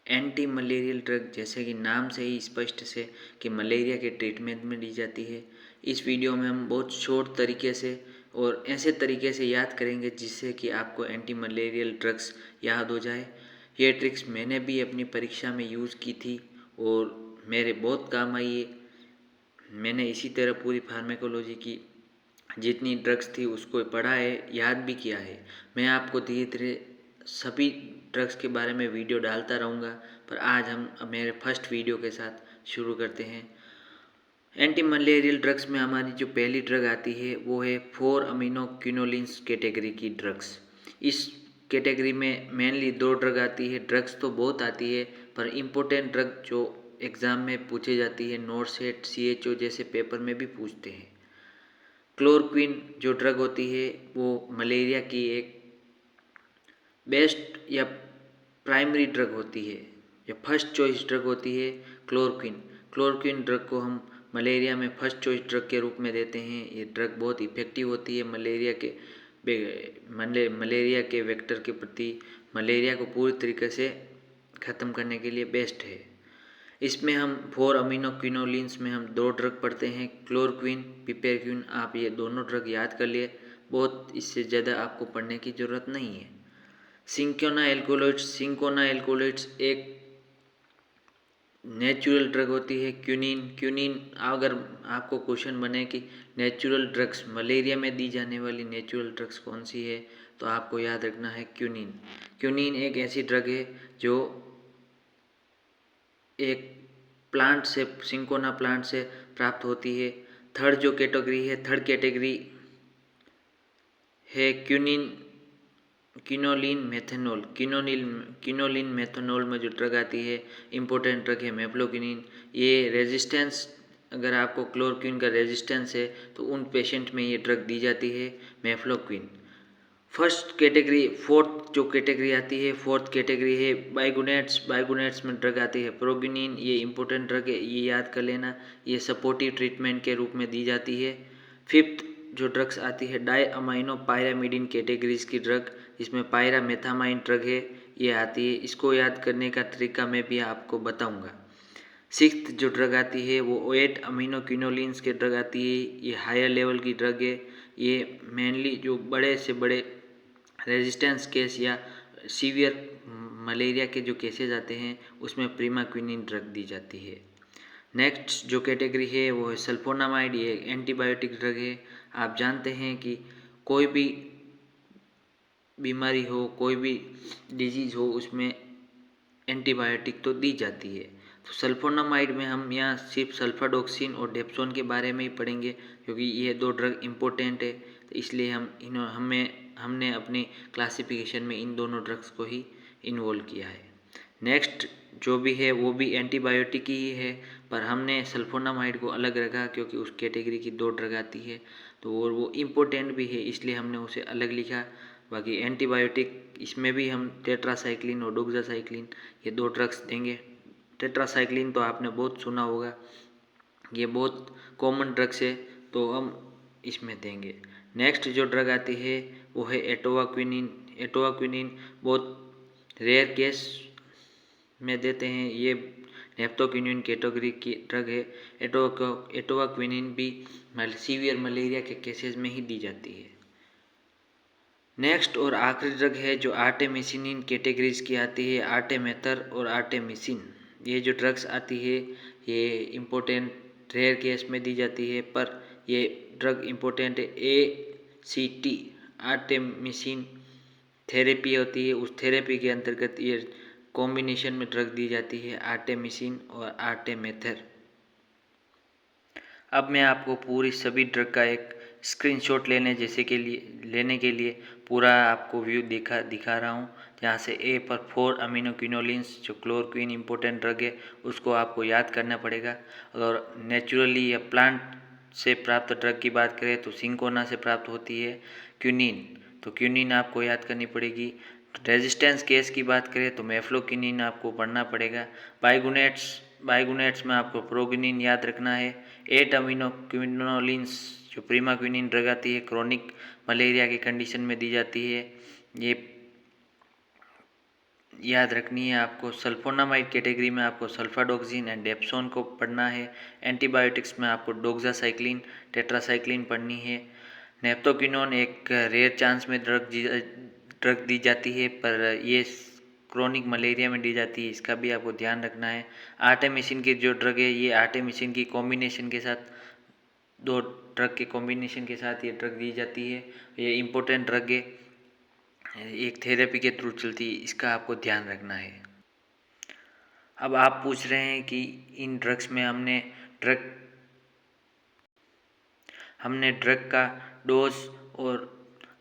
Anti malarial drug, जैसे कि नाम से ही स्पष्ट से कि मलेरिया के ट्रीटमेंट में दी जाती है। इस वीडियो में हम बहुत शॉर्ट तरीके से और ऐसे तरीके से याद करेंगे जिससे कि आपको एंटी मलेरियल ड्रग्स याद हो जाए। ये ट्रिक्स मैंने भी अपनी परीक्षा में यूज़ की थी और मेरे बहुत काम आई है। मैंने इसी तरह पूरी फार्मेकोलॉजी की जितनी ड्रग्स थी उसको पढ़ा है, याद भी किया है। मैं आपको धीरे धीरे सभी ड्रग्स के बारे में वीडियो डालता रहूँगा, पर आज हम मेरे फर्स्ट वीडियो के साथ शुरू करते हैं। एंटी मलेरियल ड्रग्स में हमारी जो पहली ड्रग आती है वो है 4 अमीनो क्विनोलिन्स कैटेगरी की ड्रग्स। इस कैटेगरी में मेनली 2 ड्रग आती है। ड्रग्स तो बहुत आती है, पर इम्पोर्टेंट ड्रग जो एग्ज़ाम में पूछे जाती है, नोटसेट, CHO जैसे पेपर में भी पूछते हैं। क्लोरोक्विन जो ड्रग होती है वो मलेरिया की एक बेस्ट या प्राइमरी ड्रग होती है, या फर्स्ट चॉइस ड्रग होती है क्लोरोक्विन। क्लोरोक्विन ड्रग को हम मलेरिया में फर्स्ट चॉइस ड्रग के रूप में देते हैं। ये ड्रग बहुत इफ़ेक्टिव होती है मलेरिया के वेक्टर के प्रति। मलेरिया को पूरी तरीके से ख़त्म करने के लिए बेस्ट है। इसमें हम 4 अमीनो क्विनोलिन्स में हम 2 ड्रग पढ़ते हैं, क्लोरोक्विन, पिपेरक्विन। आप ये दोनों ड्रग याद कर लिए, बहुत इससे ज़्यादा आपको पढ़ने की ज़रूरत नहीं है। सिंकोना एल्कोलाइट्स एक नेचुरल ड्रग होती है। क्यूनिन अगर आपको क्वेश्चन बने कि नेचुरल ड्रग्स, मलेरिया में दी जाने वाली नेचुरल ड्रग्स कौन सी है, तो आपको याद रखना है क्यूनिन एक ऐसी ड्रग है जो एक प्लांट से, सिंकोना प्लांट से प्राप्त होती है। थर्ड कैटेगरी है क्विनोलिन मेथनॉल में जो ड्रग आती है, इम्पोर्टेंट ड्रग है मेफ्लोक्विनिन। ये रेजिस्टेंस, अगर आपको क्लोरोक्विन का रेजिस्टेंस है तो उन पेशेंट में ये ड्रग दी जाती है मेफ्लोक्विन। फोर्थ कैटेगरी आती है, फोर्थ कैटेगरी है बाइगुनेट्स में ड्रग आती है प्रोगिनिन। ये इंपॉर्टेंट ड्रग है, ये याद कर लेना। ये सपोर्टिव ट्रीटमेंट के रूप में दी जाती है। फिफ्थ जो ड्रग्स आती है डाई अमाइनो पायरामिडिन कैटेगरीज की ड्रग, जिसमें पायरामेथामाइन ड्रग है, ये आती है। इसको याद करने का तरीका मैं भी आपको बताऊंगा। सिक्स्थ जो ड्रग आती है वो 8 अमीनो क्विनोलिन्स के ड्रग आती है। ये हायर लेवल की ड्रग है। ये मेनली जो बड़े से बड़े रेजिस्टेंस केस या सीवियर मलेरिया के जो केसेस आते हैं उसमें प्रीमाक्विनिन ड्रग दी जाती है। नेक्स्ट जो कैटेगरी है वो है सल्फोनामाइड। ये एंटीबायोटिक ड्रग है। आप जानते हैं कि कोई भी बीमारी हो, कोई भी डिजीज़ हो, उसमें एंटीबायोटिक तो दी जाती है। तो सल्फोनामाइड में हम यहाँ सिर्फ सल्फाडोक्सिन और डेप्सोन के बारे में ही पढ़ेंगे, क्योंकि ये 2 ड्रग इम्पोर्टेंट है। तो इसलिए हमने अपनी क्लासिफिकेशन में इन दोनों ड्रग्स को ही इन्वॉल्व किया है। नेक्स्ट जो भी है वो भी एंटीबायोटिक ही है, पर हमने सल्फोनामाइड को अलग रखा क्योंकि उस कैटेगरी की 2 ड्रग आती है, तो और वो इम्पोर्टेंट भी है, इसलिए हमने उसे अलग लिखा। बाकी एंटीबायोटिक इसमें भी हम टेट्रासाइक्लिन और डोक्सासाइक्लिन ये 2 ड्रग्स देंगे। टेट्रासाइक्लिन तो आपने बहुत सुना होगा, ये बहुत कॉमन ड्रग्स है, तो हम इसमें देंगे। नेक्स्ट जो ड्रग आती है वो है एटोवाक्विनिन बहुत रेयर केस में देते हैं। ये नेप्थोक्विनिन कैटेगरी की ड्रग है। एटोवाक्विनिन भी सीवियर मलेरिया के केसेस में ही दी जाती है। नेक्स्ट और आखिरी ड्रग है जो आर्टेमिसिनिन कैटेगरीज की आती है, आर्टेमेथर और आर्टेमिसिन। ये जो ड्रग्स आती है ये इम्पोर्टेंट रेयर केस में दी जाती है, पर ये ड्रग इम्पोर्टेंट है। ACT आर्टेमिसिन थेरेपी होती है, उस थेरेपी के अंतर्गत ये कॉम्बिनेशन में ड्रग दी जाती है, आर्टेमिसिन और आर्टेमेथर। अब मैं आपको पूरी सभी ड्रग का एक स्क्रीनशॉट लेने के लिए पूरा आपको व्यू दिखा रहा हूँ। जहाँ से ए पर 4 अमीनो क्विनोलिन्स जो क्लोरोक्विन इम्पोर्टेंट ड्रग है उसको आपको याद करना पड़ेगा। अगर नेचुरली या प्लांट से प्राप्त ड्रग की बात करें तो सिंकोना से प्राप्त होती है क्यूनिन, तो क्यूनिन आपको याद करनी पड़ेगी। रेजिस्टेंस केस की बात करें तो मेफ्लोक्विनिन आपको पढ़ना पड़ेगा। बाइगुनेट्स में आपको प्रोगिनिन याद रखना है। 8 अमीनो क्विनोलिन्स जो प्रीमाक्विनिन ड्रग आती है, क्रोनिक मलेरिया की कंडीशन में दी जाती है। ये याद रखनी है आपको। सल्फोनामाइड कैटेगरी में आपको सल्फाडोक्सिन एंड डेप्सोन को पढ़ना है। एंटीबायोटिक्स में आपको डोक्सासाइक्लिन, टेट्रासाइक्लिन पढ़नी है। नेप्टोक्विनोन एक रेयर चांस में ड्रग दी जाती है, पर ये क्रोनिक मलेरिया में दी जाती है, इसका भी आपको ध्यान रखना है। आर्टेमिसिन की जो ड्रग है, ये आर्टेमिसिन की कॉम्बिनेशन के साथ, दो ड्रग के कॉम्बिनेशन के साथ ये ड्रग दी जाती है। ये इम्पोर्टेंट ड्रग है, एक थेरेपी के थ्रू चलती है, इसका आपको ध्यान रखना है। अब आप पूछ रहे हैं कि इन ड्रग्स में हमने ड्रग का डोज और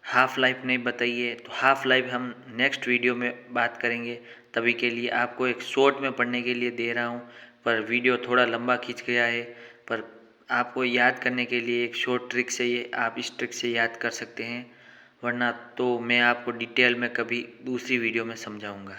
हाफ लाइफ नहीं बताई है, तो हाफ लाइफ हम नेक्स्ट वीडियो में बात करेंगे। तभी के लिए आपको एक शॉर्ट में पढ़ने के लिए दे रहा हूँ, पर वीडियो थोड़ा लंबा खींच गया है। पर आपको याद करने के लिए एक शॉर्ट ट्रिक से ये आप इस ट्रिक से याद कर सकते हैं, वरना तो मैं आपको डिटेल में कभी दूसरी वीडियो में समझाऊंगा।